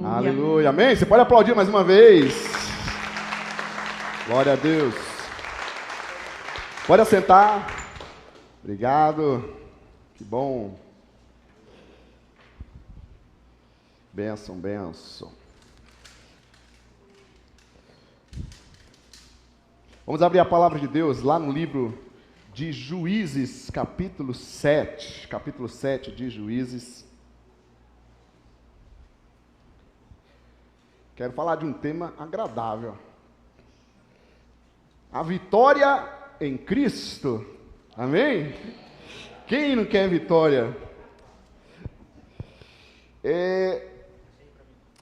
Aleluia. Aleluia. Amém? Você pode aplaudir mais uma vez. Glória a Deus. Pode assentar. Obrigado. Que bom. Bênção, bênção. Vamos abrir a palavra de Deus lá no livro de Juízes, capítulo 7. Capítulo 7 de Juízes. Quero falar de um tema agradável. A vitória em Cristo. Amém? Quem não quer vitória?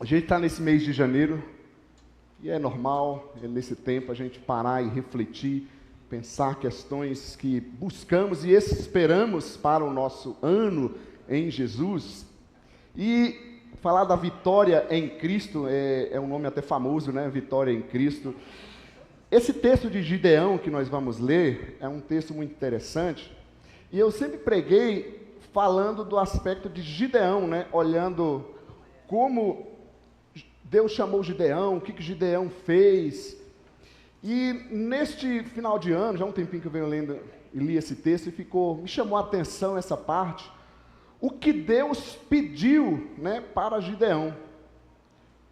A gente está nesse mês de janeiro e é normal, nesse tempo, a gente parar e refletir, pensar questões que buscamos e esperamos para o nosso ano em Jesus. E falar da vitória em Cristo é um nome até famoso, né? Vitória em Cristo. Esse texto de Gideão que nós vamos ler é um texto muito interessante. E eu sempre preguei falando do aspecto de Gideão, né? Olhando como Deus chamou Gideão, o que Gideão fez. E neste final de ano, já há um tempinho que eu venho lendo e li esse texto, me chamou a atenção essa parte, o que Deus pediu, né, para Gideão,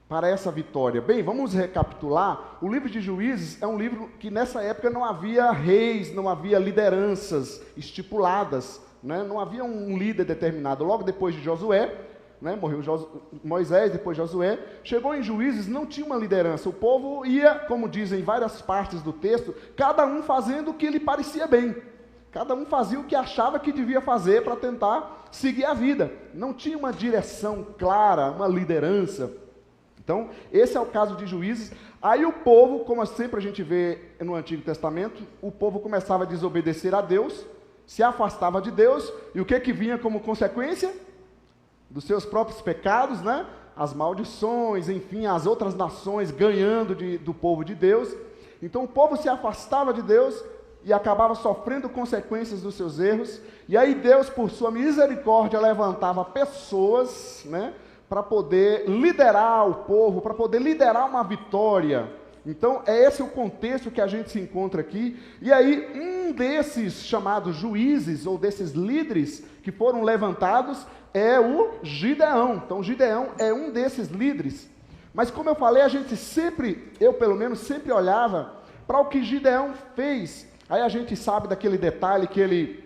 para essa vitória. Bem, vamos recapitular. O livro de Juízes é um livro que nessa época não havia reis, não havia lideranças estipuladas, né? Não havia um líder determinado. Logo depois de Josué, né, morreu Moisés, depois Josué, chegou em Juízes, não tinha uma liderança. O povo ia, como dizem em várias partes do texto, cada um fazendo o que lhe parecia bem. Cada um fazia o que achava que devia fazer para tentar seguir a vida. Não tinha uma direção clara, uma liderança. Então, esse é o caso de Juízes. Aí o povo, como sempre a gente vê no Antigo Testamento, o povo começava a desobedecer a Deus, se afastava de Deus, e o que vinha como consequência? Dos seus próprios pecados, né? As maldições, enfim, as outras nações ganhando do povo de Deus. Então o povo se afastava de Deus e acabava sofrendo consequências dos seus erros. E aí Deus, por sua misericórdia, levantava pessoas, né, para poder liderar o povo, para poder liderar uma vitória. Então, é esse o contexto que a gente se encontra aqui. E aí, um desses chamados juízes, ou desses líderes que foram levantados, é o Gideão. Então, Gideão é um desses líderes. Mas, como eu falei, eu pelo menos, sempre olhava para o que Gideão fez. Aí a gente sabe daquele detalhe que ele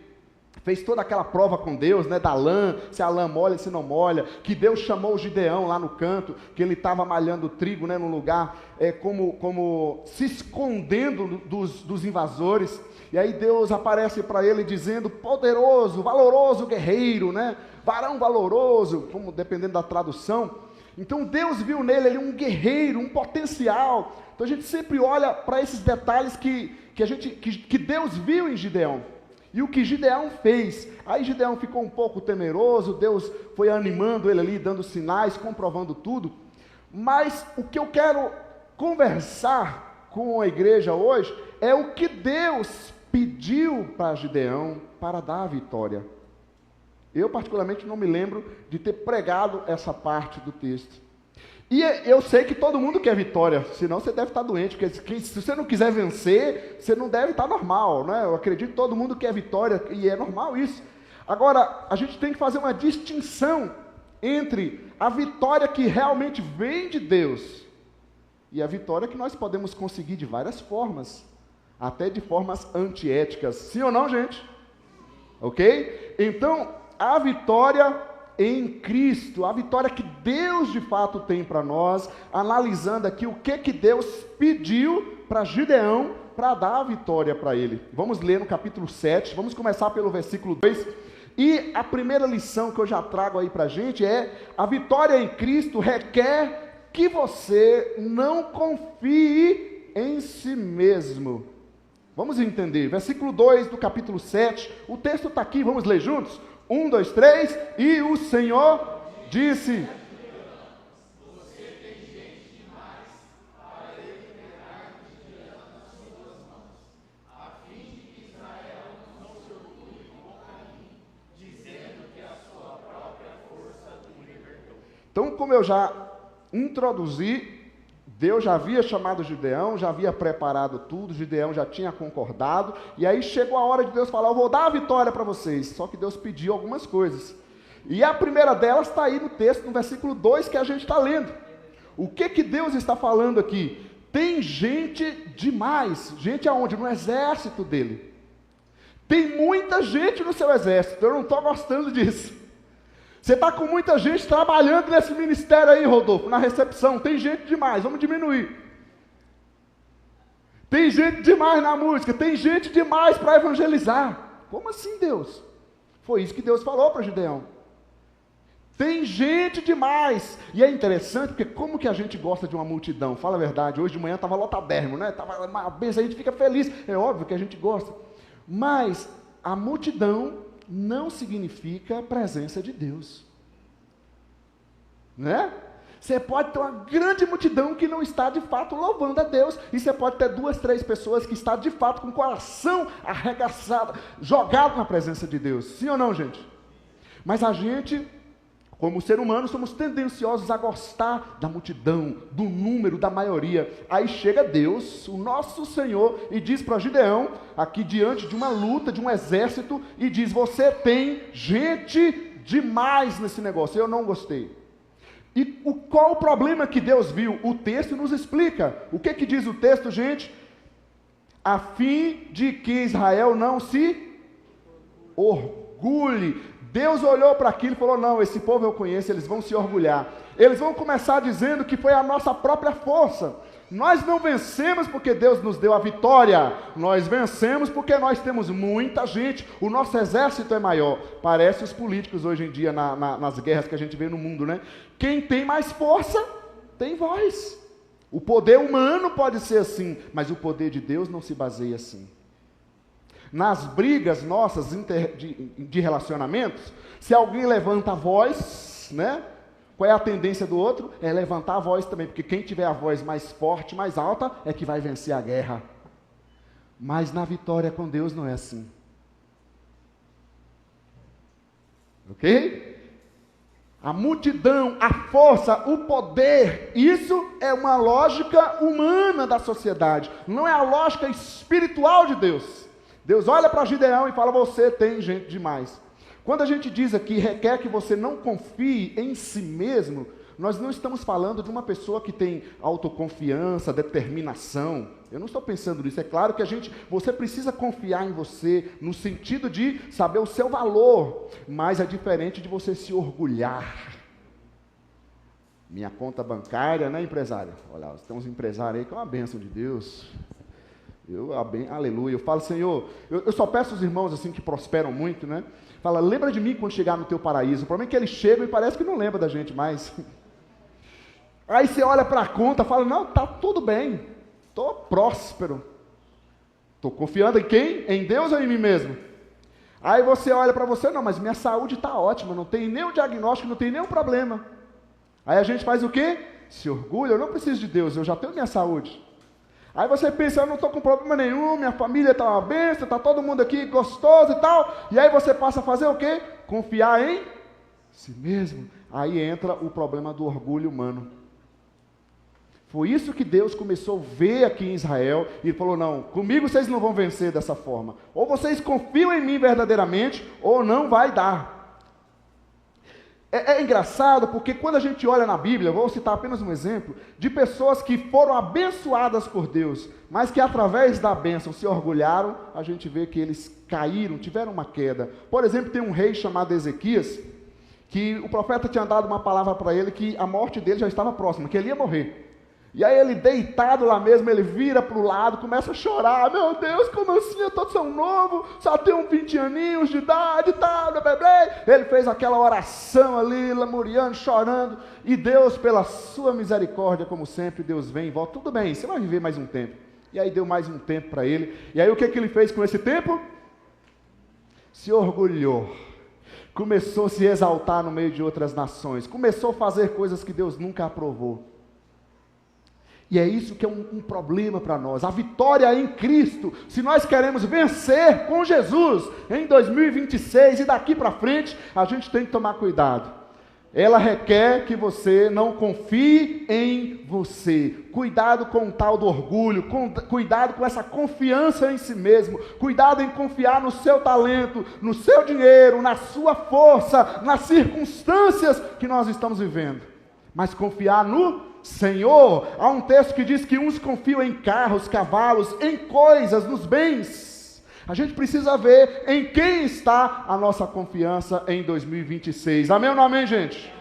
fez toda aquela prova com Deus, né, da lã, se a lã molha, se não molha, que Deus chamou o Gideão lá no canto, que ele estava malhando trigo, né, num lugar, como se escondendo dos invasores, e aí Deus aparece para ele dizendo, poderoso, valoroso guerreiro, né, varão valoroso, como dependendo da tradução. Então Deus viu nele ali um guerreiro, um potencial. Então a gente sempre olha para esses detalhes que Deus viu em Gideão. E o que Gideão fez? Aí Gideão ficou um pouco temeroso, Deus foi animando ele ali, dando sinais, comprovando tudo. Mas o que eu quero conversar com a igreja hoje é o que Deus pediu para Gideão para dar a vitória. Eu particularmente não me lembro de ter pregado essa parte do texto. E eu sei que todo mundo quer vitória, senão você deve estar doente, porque se você não quiser vencer, você não deve estar normal, né? Eu acredito que todo mundo quer vitória, e é normal isso. Agora, a gente tem que fazer uma distinção entre a vitória que realmente vem de Deus e a vitória que nós podemos conseguir de várias formas, até de formas antiéticas. Sim ou não, gente? Ok? Então, a vitória em Cristo, a vitória que Deus de fato tem para nós, analisando aqui o que Deus pediu para Gideão para dar a vitória para ele. Vamos ler no capítulo 7, vamos começar pelo versículo 2, e a primeira lição que eu já trago aí para a gente é: a vitória em Cristo requer que você não confie em si mesmo. Vamos entender, versículo 2 do capítulo 7, o texto está aqui, vamos ler juntos? 1, 2, 3, e o Senhor disse: você tem gente demais para ele pegar Midian nas suas mãos, a fim de que Israel não se orgulhe contra mim, dizendo que a sua própria força o libertou. Então, como eu já introduzir. Deus já havia chamado Gideão, já havia preparado tudo, Gideão já tinha concordado, e aí chegou a hora de Deus falar: eu vou dar a vitória para vocês. Só que Deus pediu algumas coisas. E a primeira delas está aí no texto, no versículo 2 que a gente está lendo. O que Deus está falando aqui? Tem gente demais. Gente aonde? No exército dele. Tem muita gente no seu exército. Eu não estou gostando disso. Você está com muita gente trabalhando nesse ministério aí, Rodolfo, na recepção. Tem gente demais, vamos diminuir. Tem gente demais na música. Tem gente demais para evangelizar. Como assim, Deus? Foi isso que Deus falou para Gideão. Tem gente demais. E é interessante, porque como que a gente gosta de uma multidão? Fala a verdade, hoje de manhã estava lotadérrimo, né? Estava uma benção, a gente fica feliz. É óbvio que a gente gosta. Mas a multidão não significa a presença de Deus. Né? Você pode ter uma grande multidão que não está de fato louvando a Deus. E você pode ter 2, 3 pessoas que estão de fato com o coração arregaçado, jogado na presença de Deus. Sim ou não, gente? Mas a gente, como ser humano, somos tendenciosos a gostar da multidão, do número, da maioria. Aí chega Deus, o nosso Senhor, e diz para Gideão, aqui diante de uma luta, de um exército, e diz: você tem gente demais nesse negócio. Eu não gostei. E qual o problema que Deus viu? O texto nos explica. O que diz o texto, gente? A fim de que Israel não se orgulhe. Deus olhou para aquilo e falou: não, esse povo eu conheço, eles vão se orgulhar. Eles vão começar dizendo que foi a nossa própria força. Nós não vencemos porque Deus nos deu a vitória. Nós vencemos porque nós temos muita gente. O nosso exército é maior. Parece os políticos hoje em dia nas guerras que a gente vê no mundo, né? Quem tem mais força, tem voz. O poder humano pode ser assim, mas o poder de Deus não se baseia assim. Nas brigas nossas de relacionamentos, se alguém levanta a voz, né? Qual é a tendência do outro? É levantar a voz também, porque quem tiver a voz mais forte, mais alta, é que vai vencer a guerra. Mas na vitória com Deus não é assim. Ok? A multidão, a força, o poder, isso é uma lógica humana da sociedade, não é a lógica espiritual de Deus. Deus olha para Gideão e fala: você tem gente demais. Quando a gente diz aqui, requer que você não confie em si mesmo, nós não estamos falando de uma pessoa que tem autoconfiança, determinação. Eu não estou pensando nisso. É claro que você precisa confiar em você, no sentido de saber o seu valor, mas é diferente de você se orgulhar. Minha conta bancária, né, empresário? Olha, tem uns empresários aí que é uma bênção de Deus. Aleluia, eu falo: Senhor, eu só peço aos irmãos assim que prosperam muito, né? Fala: lembra de mim quando chegar no teu paraíso. O problema é que eles chegam e parece que não lembra da gente mais. Aí você olha para a conta e fala: não, tá tudo bem, estou próspero. Estou confiando em quem? Em Deus ou em mim mesmo? Aí você olha para você: não, mas minha saúde está ótima, não tem nenhum diagnóstico, não tem nenhum problema. Aí a gente faz o quê? Se orgulha: eu não preciso de Deus, eu já tenho minha saúde. Aí você pensa: eu não estou com problema nenhum, minha família está uma bênção, está todo mundo aqui gostoso e tal. E aí você passa a fazer o quê? Confiar em si mesmo. Aí entra o problema do orgulho humano. Foi isso que Deus começou a ver aqui em Israel. E falou: não, comigo vocês não vão vencer dessa forma. Ou vocês confiam em mim verdadeiramente, ou não vai dar. É engraçado porque quando a gente olha na Bíblia, vou citar apenas um exemplo, de pessoas que foram abençoadas por Deus, mas que através da bênção se orgulharam, a gente vê que eles caíram, tiveram uma queda. Por exemplo, tem um rei chamado Ezequias, que o profeta tinha dado uma palavra para ele que a morte dele já estava próxima, que ele ia morrer. E aí ele, deitado lá mesmo, ele vira para o lado, começa a chorar: meu Deus, como assim? Eu estou tão novo, só tenho 20 aninhos de idade e tal, ele fez aquela oração ali, lamuriando, chorando, e Deus, pela sua misericórdia, como sempre, Deus vem e volta: tudo bem, você vai viver mais um tempo. E aí deu mais um tempo para ele. E aí o que ele fez com esse tempo? Se orgulhou. Começou a se exaltar no meio de outras nações, começou a fazer coisas que Deus nunca aprovou. E é isso que é um problema para nós. A vitória em Cristo, se nós queremos vencer com Jesus em 2026 e daqui para frente, a gente tem que tomar cuidado. Ela requer que você não confie em você. Cuidado com o tal do orgulho, cuidado com essa confiança em si mesmo, cuidado em confiar no seu talento, no seu dinheiro, na sua força, nas circunstâncias que nós estamos vivendo. Mas confiar no Senhor. Há um texto que diz que uns confiam em carros, cavalos, em coisas, nos bens. A gente precisa ver em quem está a nossa confiança em 2026. Amém ou não amém, gente? Amém.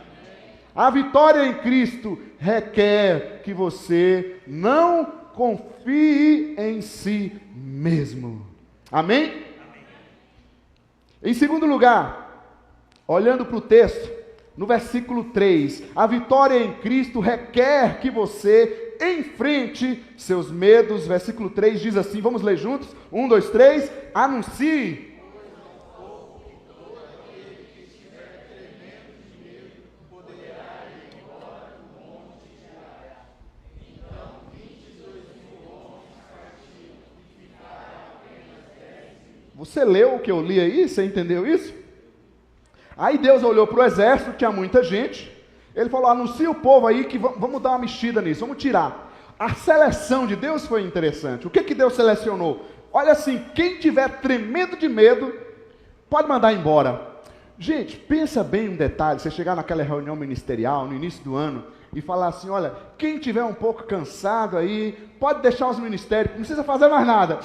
A vitória em Cristo requer que você não confie em si mesmo. Amém? Amém. Em segundo lugar, olhando para o texto, no versículo 3, a vitória em Cristo requer que você enfrente seus medos. Versículo 3 diz assim, vamos ler juntos? 1, 2, 3, anuncie. Você leu o que eu li aí? Você entendeu isso? Aí Deus olhou para o exército, tinha muita gente. Ele falou, anuncia o povo aí que vamos dar uma mexida nisso, vamos tirar. A seleção de Deus foi interessante. O que Deus selecionou? Olha assim, quem tiver tremendo de medo, pode mandar embora. Gente, pensa bem um detalhe, você chegar naquela reunião ministerial, no início do ano, e falar assim, olha, quem tiver um pouco cansado aí, pode deixar os ministérios, não precisa fazer mais nada.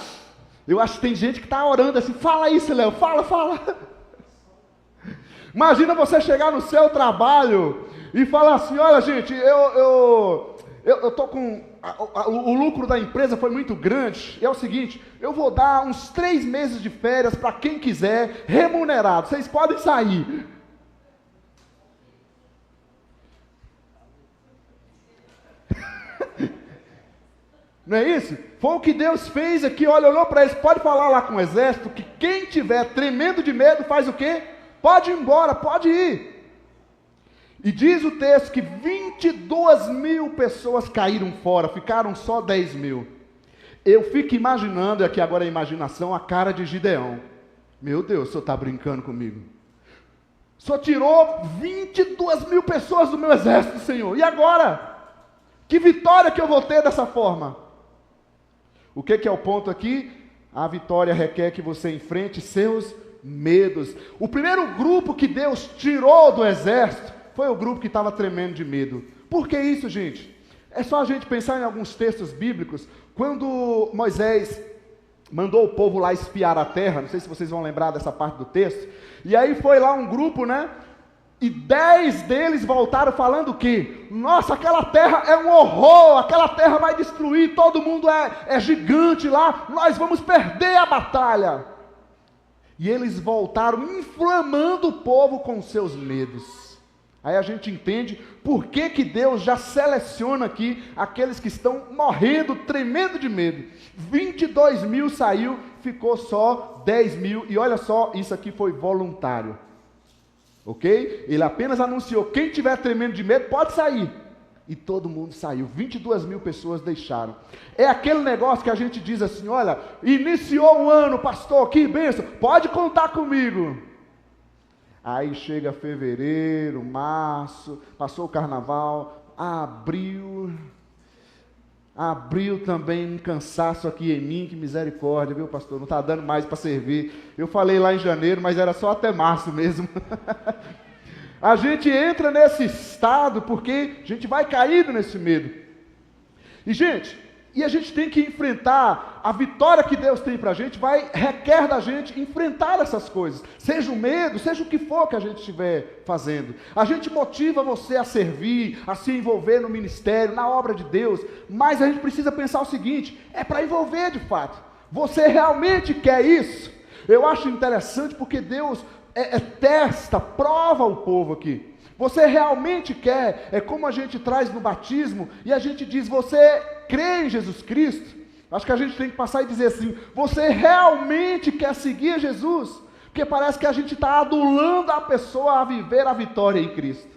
Eu acho que tem gente que está orando assim, fala isso, Léo, fala. Imagina você chegar no seu trabalho e falar assim, olha gente, eu estou com, o lucro da empresa foi muito grande, é o seguinte, eu vou dar uns 3 meses de férias para quem quiser, remunerado, vocês podem sair. Não é isso? Foi o que Deus fez aqui, olha, olhou para eles, pode falar lá com o exército, que quem tiver tremendo de medo faz o quê? Pode ir embora, pode ir. E diz o texto que 22.000 pessoas caíram fora, ficaram só 10.000. Eu fico imaginando, e aqui agora a imaginação, a cara de Gideão. Meu Deus, o senhor está brincando comigo? O senhor tirou 22.000 pessoas do meu exército, Senhor. E agora? Que vitória que eu vou ter dessa forma? O que é o ponto aqui? A vitória requer que você enfrente seus medos. O primeiro grupo que Deus tirou do exército foi o grupo que estava tremendo de medo. Por que isso, gente? É só a gente pensar em alguns textos bíblicos. Quando Moisés mandou o povo lá espiar a terra, não sei se vocês vão lembrar dessa parte do texto, e aí foi lá um grupo, né? E 10 deles voltaram falando o quê? Nossa, aquela terra é um horror, aquela terra vai destruir, todo mundo é gigante lá, nós vamos perder a batalha. E eles voltaram inflamando o povo com seus medos. Aí a gente entende por que Deus já seleciona aqui aqueles que estão morrendo, tremendo de medo. 22.000 saiu, ficou só 10.000, e olha só, isso aqui foi voluntário. Ok? Ele apenas anunciou, quem tiver tremendo de medo pode sair. E todo mundo saiu, 22.000 pessoas deixaram. É aquele negócio que a gente diz assim, olha, iniciou o ano, pastor, que bênção, pode contar comigo. Aí chega fevereiro, março, passou o carnaval, abril também um cansaço aqui em mim, que misericórdia, viu pastor, não está dando mais para servir. Eu falei lá em janeiro, mas era só até março mesmo. A gente entra nesse estado porque a gente vai caído nesse medo. E gente, a gente tem que enfrentar a vitória que Deus tem para a gente, requer da gente enfrentar essas coisas. Seja o medo, seja o que for que a gente estiver fazendo. A gente motiva você a servir, a se envolver no ministério, na obra de Deus, mas a gente precisa pensar o seguinte, é para envolver de fato. Você realmente quer isso? Eu acho interessante porque Deus testa, prova o povo aqui. Você realmente quer, é como a gente traz no batismo, e a gente diz, você crê em Jesus Cristo? Acho que a gente tem que passar e dizer assim, você realmente quer seguir Jesus? Porque parece que a gente está adulando a pessoa a viver a vitória em Cristo.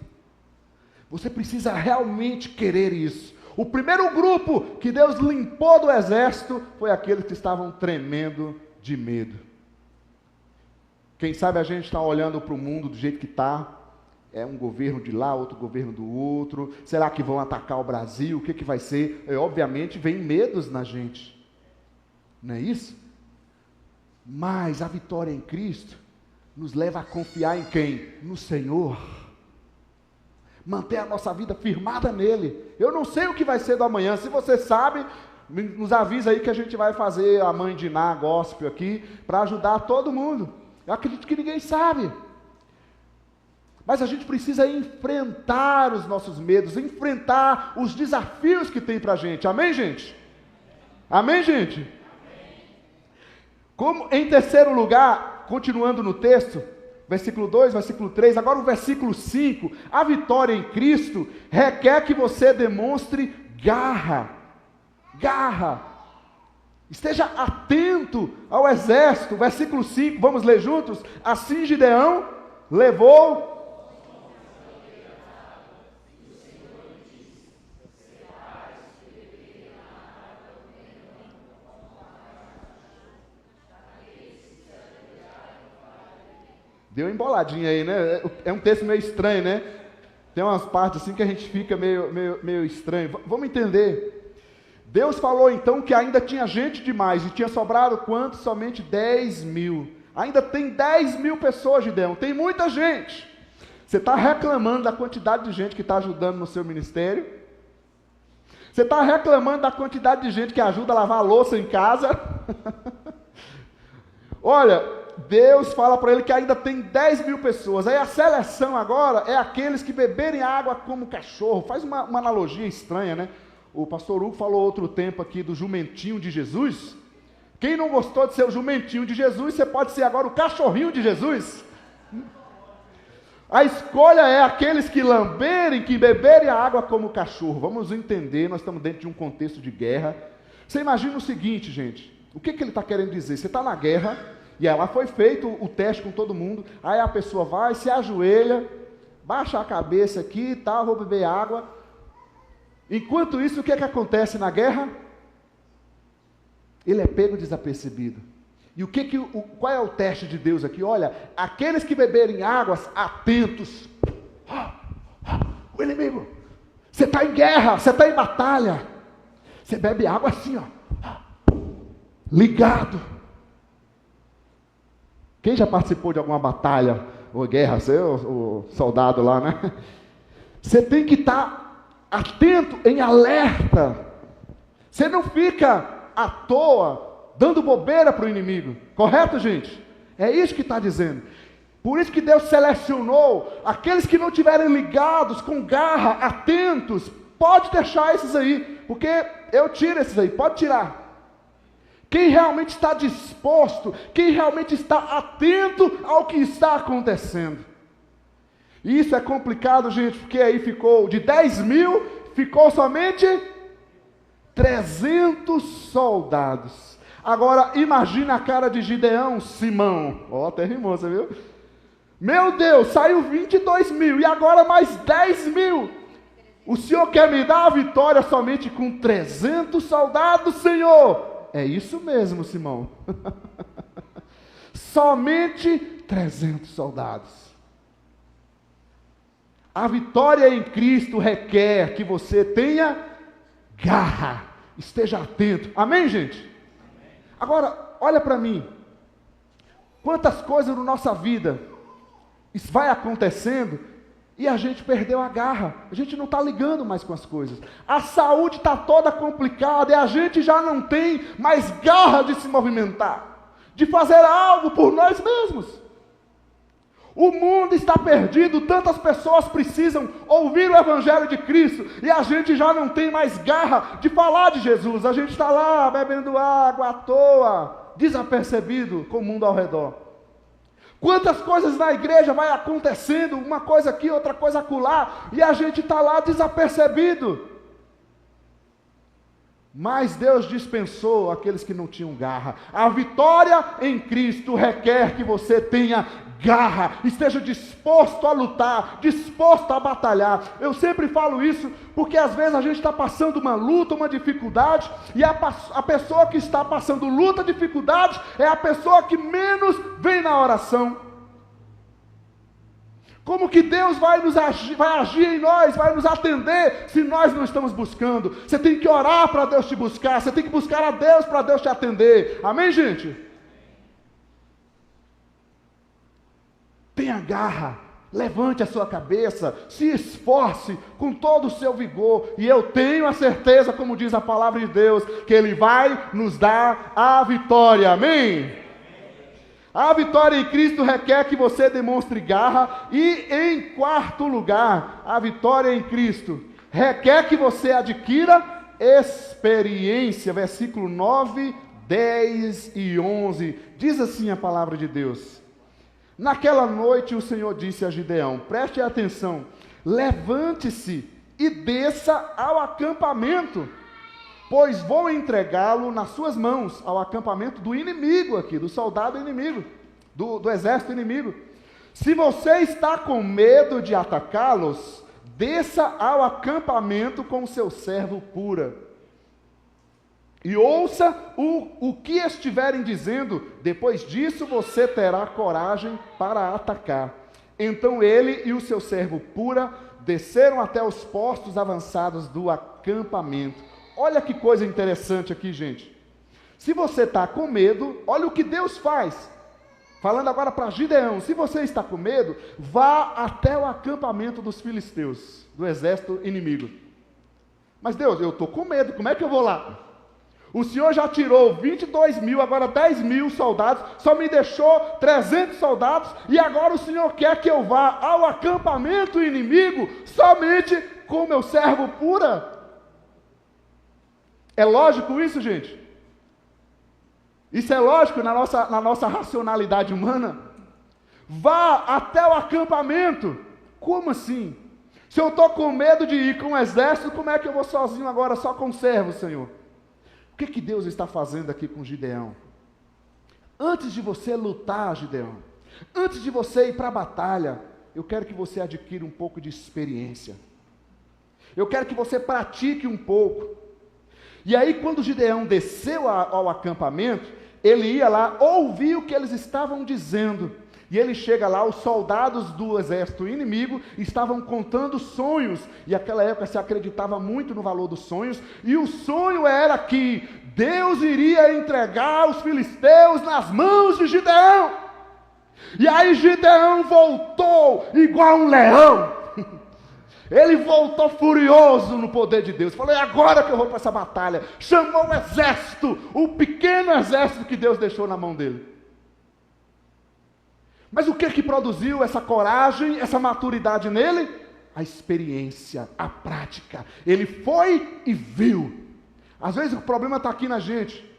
Você precisa realmente querer isso. O primeiro grupo que Deus limpou do exército foi aqueles que estavam tremendo de medo. Quem sabe a gente está olhando para o mundo do jeito que está, é um governo de lá, outro governo do outro? Será que vão atacar o Brasil? O que vai ser? Obviamente, vem medos na gente. Não é isso? Mas a vitória em Cristo nos leva a confiar em quem? No Senhor. Manter a nossa vida firmada nele. Eu não sei o que vai ser do amanhã. Se você sabe, nos avisa aí que a gente vai fazer a Mãe de Ná gospel aqui, para ajudar todo mundo. Eu acredito que ninguém sabe. Mas a gente precisa enfrentar os nossos medos, enfrentar os desafios que tem para a gente. Amém, gente? Amém, gente? Amém. Como, em terceiro lugar, continuando no texto, versículo 2, versículo 3, agora o versículo 5, a vitória em Cristo requer que você demonstre garra. Garra. Esteja atento ao exército. Versículo 5, vamos ler juntos? Assim Gideão levou... Deu uma emboladinha aí, né? É um texto meio estranho, né? Tem umas partes assim que a gente fica meio estranho. Vamos entender. Deus falou então que ainda tinha gente demais. E tinha sobrado quanto? Somente 10.000. Ainda tem 10.000 pessoas, Gideão. Tem muita gente. Você está reclamando da quantidade de gente que está ajudando no seu ministério? Você está reclamando da quantidade de gente que ajuda a lavar a louça em casa? Olha... Deus fala para ele que ainda tem 10.000 pessoas. Aí a seleção agora é aqueles que beberem água como cachorro. Faz uma analogia estranha, né? O pastor Hugo falou outro tempo aqui do jumentinho de Jesus. Quem não gostou de ser o jumentinho de Jesus, você pode ser agora o cachorrinho de Jesus. A escolha é aqueles que lamberem, que beberem a água como cachorro. Vamos entender, nós estamos dentro de um contexto de guerra. Você imagina o seguinte, gente. O que ele está querendo dizer? Você está na guerra... E ela foi feito o teste com todo mundo. Aí a pessoa vai, se ajoelha, baixa a cabeça aqui e tal, vou beber água. Enquanto isso, o que acontece na guerra? Ele é pego desapercebido. E qual é o teste de Deus aqui? Olha, aqueles que beberem águas, atentos. O inimigo. Você está em guerra, você está em batalha. Você bebe água assim, ó. Ligado. Quem já participou de alguma batalha ou guerra, você, o soldado lá, né? Você tem que estar atento, em alerta. Você não fica à toa, dando bobeira para o inimigo. Correto, gente? É isso que está dizendo. Por isso que Deus selecionou aqueles que não estiverem ligados, com garra, atentos. Pode deixar esses aí, porque eu tiro esses aí, pode tirar. Quem realmente está disposto, quem realmente está atento ao que está acontecendo. E isso é complicado, gente, porque aí ficou, de 10.000, ficou somente 300 soldados. Agora, imagina a cara de Gideão, Simão. Até rimou, você viu? Meu Deus, saiu 22.000, e agora mais 10.000. O Senhor quer me dar a vitória somente com 300 soldados, Senhor? É isso mesmo, Simão. Somente 300 soldados. A vitória em Cristo requer que você tenha garra. Esteja atento. Amém, gente? Amém. Agora, olha para mim. Quantas coisas na nossa vida isso vai acontecendo e a gente perdeu a garra, a gente não está ligando mais com as coisas, a saúde está toda complicada e a gente já não tem mais garra de se movimentar, de fazer algo por nós mesmos. O mundo está perdido, tantas pessoas precisam ouvir o Evangelho de Cristo e a gente já não tem mais garra de falar de Jesus, a gente está lá bebendo água à toa, desapercebido com o mundo ao redor. Quantas coisas na igreja vai acontecendo, uma coisa aqui, outra coisa acolá, e a gente está lá desapercebido. Mas Deus dispensou aqueles que não tinham garra. A vitória em Cristo requer que você tenha garra, esteja disposto a lutar, disposto a batalhar. Eu sempre falo isso, porque às vezes a gente está passando uma luta, uma dificuldade, e a pessoa que está passando luta, dificuldade, é a pessoa que menos vem na oração. Como que Deus vai agir em nós, vai nos atender, se nós não estamos buscando? Você tem que orar para Deus te buscar, você tem que buscar a Deus para Deus te atender. Amém, gente? Tenha garra, levante a sua cabeça, se esforce com todo o seu vigor, e eu tenho a certeza, como diz a palavra de Deus, que Ele vai nos dar a vitória. Amém? A vitória em Cristo requer que você demonstre garra. E em quarto lugar, a vitória em Cristo requer que você adquira experiência. Versículo 9, 10 e 11. Diz assim a palavra de Deus: naquela noite o Senhor disse a Gideão, preste atenção, levante-se e desça ao acampamento, pois vou entregá-lo nas suas mãos, ao acampamento do inimigo aqui, do soldado inimigo, do exército inimigo. Se você está com medo de atacá-los, desça ao acampamento com seu servo Pura, e ouça o que estiverem dizendo. Depois disso você terá coragem para atacar. Então ele e o seu servo Pura desceram até os postos avançados do acampamento. Olha que coisa interessante aqui, gente. Se você está com medo, olha o que Deus faz. Falando agora para Gideão: se você está com medo, vá até o acampamento dos filisteus, do exército inimigo. Mas Deus, eu estou com medo, como é que eu vou lá? O Senhor já tirou 22 mil, agora 10 mil soldados, só me deixou 300 soldados, e agora o Senhor quer que eu vá ao acampamento inimigo somente com meu servo Pura? É lógico isso, gente? Isso é lógico na nossa racionalidade humana? Vá até o acampamento. Como assim? Se eu estou com medo de ir com o exército, como é que eu vou sozinho agora, só com o servo, Senhor? O que Deus está fazendo aqui com Gideão? Antes de você lutar, Gideão, antes de você ir para a batalha, eu quero que você adquira um pouco de experiência. Eu quero que você pratique um pouco. E aí, quando Gideão desceu ao acampamento, ele ia lá ouvir o que eles estavam dizendo. E ele chega lá, os soldados do exército inimigo estavam contando sonhos. E naquela época se acreditava muito no valor dos sonhos. E o sonho era que Deus iria entregar os filisteus nas mãos de Gideão. E aí Gideão voltou igual um leão. Ele voltou furioso no poder de Deus. Falou: é agora que eu vou para essa batalha. Chamou o exército, o pequeno exército que Deus deixou na mão dele. Mas o que produziu essa coragem, essa maturidade nele? A experiência, a prática. Ele foi e viu. Às vezes o problema está aqui na gente.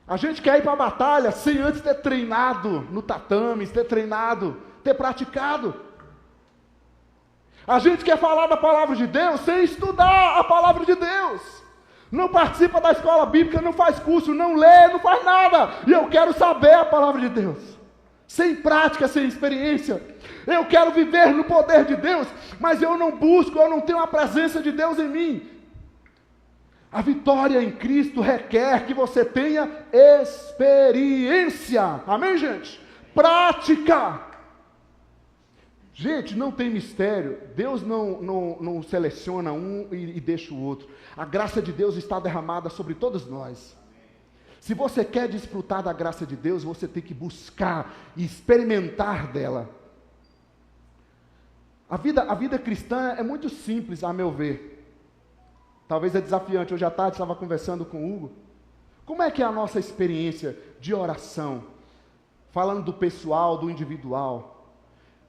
A gente quer ir para a batalha sem antes ter treinado no tatame, ter treinado, ter praticado. A gente quer falar da palavra de Deus sem estudar a palavra de Deus. Não participa da escola bíblica, não faz curso, não lê, não faz nada. E eu quero saber a palavra de Deus. Sem prática, sem experiência. Eu quero viver no poder de Deus, mas eu não busco, eu não tenho a presença de Deus em mim. A vitória em Cristo requer que você tenha experiência. Amém, gente? Prática. Gente, não tem mistério. Deus não seleciona um e deixa o outro. A graça de Deus está derramada sobre todos nós. Se você quer desfrutar da graça de Deus, você tem que buscar e experimentar dela. A vida cristã é muito simples, a meu ver. Talvez é desafiante. Hoje à tarde estava conversando com o Hugo. Como é que é a nossa experiência de oração? Falando do pessoal, do individual.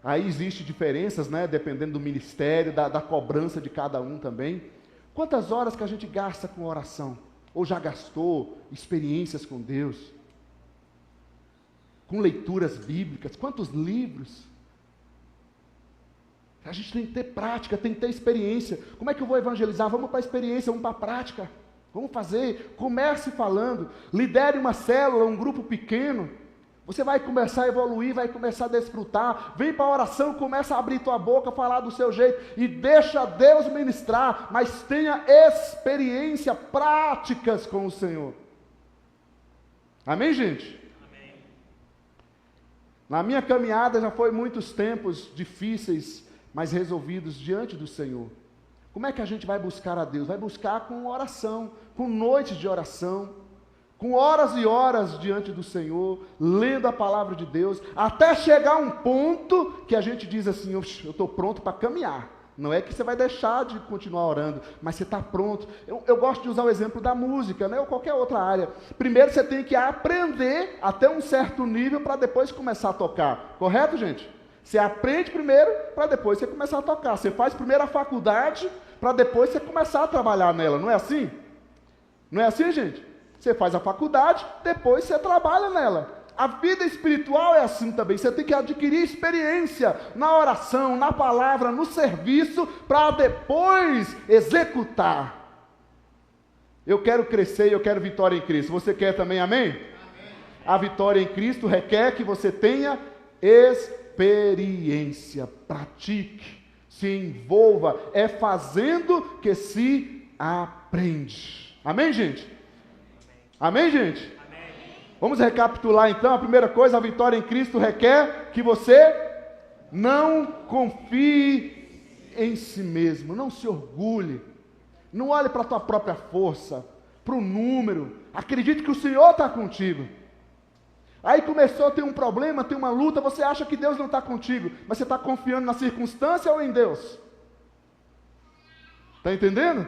Aí existem diferenças, né? Dependendo do ministério, da cobrança de cada um também. Quantas horas que a gente gasta com oração? Ou já gastou experiências com Deus? Com leituras bíblicas? Quantos livros? A gente tem que ter prática, tem que ter experiência. Como é que eu vou evangelizar? Vamos para a experiência, vamos para a prática. Vamos fazer, comece falando. Lidere uma célula, um grupo pequeno. Você vai começar a evoluir, vai começar a desfrutar. Vem para a oração, começa a abrir tua boca, falar do seu jeito e deixa Deus ministrar, mas tenha experiência, práticas com o Senhor. Amém, gente? Amém. Na minha caminhada já foi muitos tempos difíceis, mas resolvidos diante do Senhor. Como é que a gente vai buscar a Deus? Vai buscar com oração, com noites de oração, com horas e horas diante do Senhor, lendo a palavra de Deus, até chegar um ponto que a gente diz assim, eu estou pronto para caminhar. Não é que você vai deixar de continuar orando, mas você está pronto. Eu gosto de usar o exemplo da música, né, ou qualquer outra área. Primeiro você tem que aprender até um certo nível para depois começar a tocar. Correto, gente? Você aprende primeiro para depois você começar a tocar. Você faz primeiro a faculdade para depois você começar a trabalhar nela. Não é assim? Não é assim, gente? Você faz a faculdade, depois você trabalha nela. A vida espiritual é assim também. Você tem que adquirir experiência na oração, na palavra, no serviço, para depois executar. Eu quero crescer e eu quero vitória em Cristo. Você quer também, amém? Amém. A vitória em Cristo requer que você tenha experiência. Pratique, se envolva. É fazendo que se aprende. Amém, gente? Amém, gente? Vamos recapitular então. A primeira coisa, a vitória em Cristo requer que você não confie em si mesmo, não se orgulhe, não olhe para a tua própria força, para o número, acredite que o Senhor está contigo. Aí começou a ter um problema, tem uma luta, você acha que Deus não está contigo, mas você está confiando na circunstância ou em Deus? Está entendendo?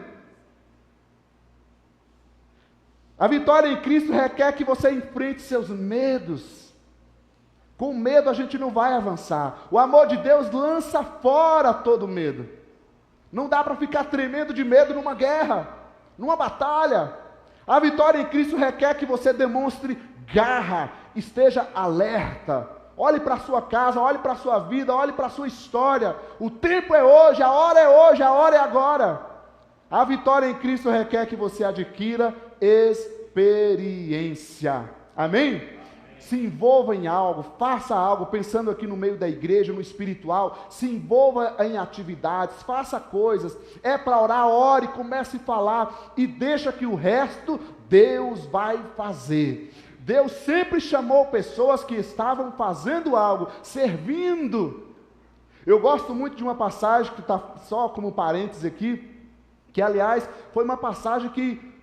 A vitória em Cristo requer que você enfrente seus medos. Com medo a gente não vai avançar. O amor de Deus lança fora todo medo. Não dá para ficar tremendo de medo numa guerra, numa batalha. A vitória em Cristo requer que você demonstre garra, esteja alerta. Olhe para a sua casa, olhe para a sua vida, olhe para a sua história. O tempo é hoje, a hora é hoje, a hora é agora. A vitória em Cristo requer que você adquira experiência. Amém? Se envolva em algo, faça algo, pensando aqui no meio da igreja, no espiritual, se envolva em atividades, faça coisas. É para orar, ore, comece a falar e deixa que o resto Deus vai fazer. Deus sempre chamou pessoas que estavam fazendo algo, servindo. Eu gosto muito de uma passagem que está só como parênteses aqui, que aliás foi uma passagem que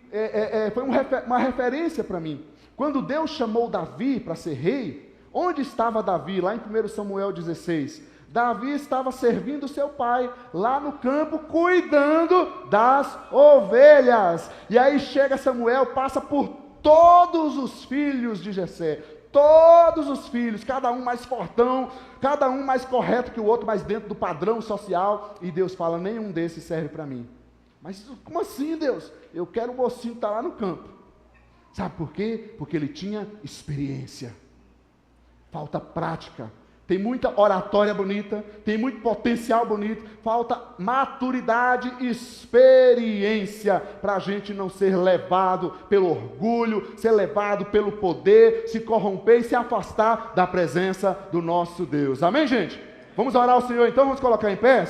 foi uma referência para mim. Quando Deus chamou Davi para ser rei, onde estava Davi? Lá em 1 Samuel 16. Davi estava servindo seu pai, lá no campo, cuidando das ovelhas. E aí chega Samuel, passa por todos os filhos de Jessé. Todos os filhos, cada um mais fortão, cada um mais correto que o outro, mas dentro do padrão social. E Deus fala, nenhum desses serve para mim. Mas como assim, Deus? Eu quero o mocinho estar lá no campo. Sabe por quê? Porque ele tinha experiência. Falta prática. Tem muita oratória bonita, tem muito potencial bonito, falta maturidade e experiência para a gente não ser levado pelo orgulho, ser levado pelo poder, se corromper e se afastar da presença do nosso Deus. Amém, gente? Vamos orar ao Senhor então, vamos colocar em pé?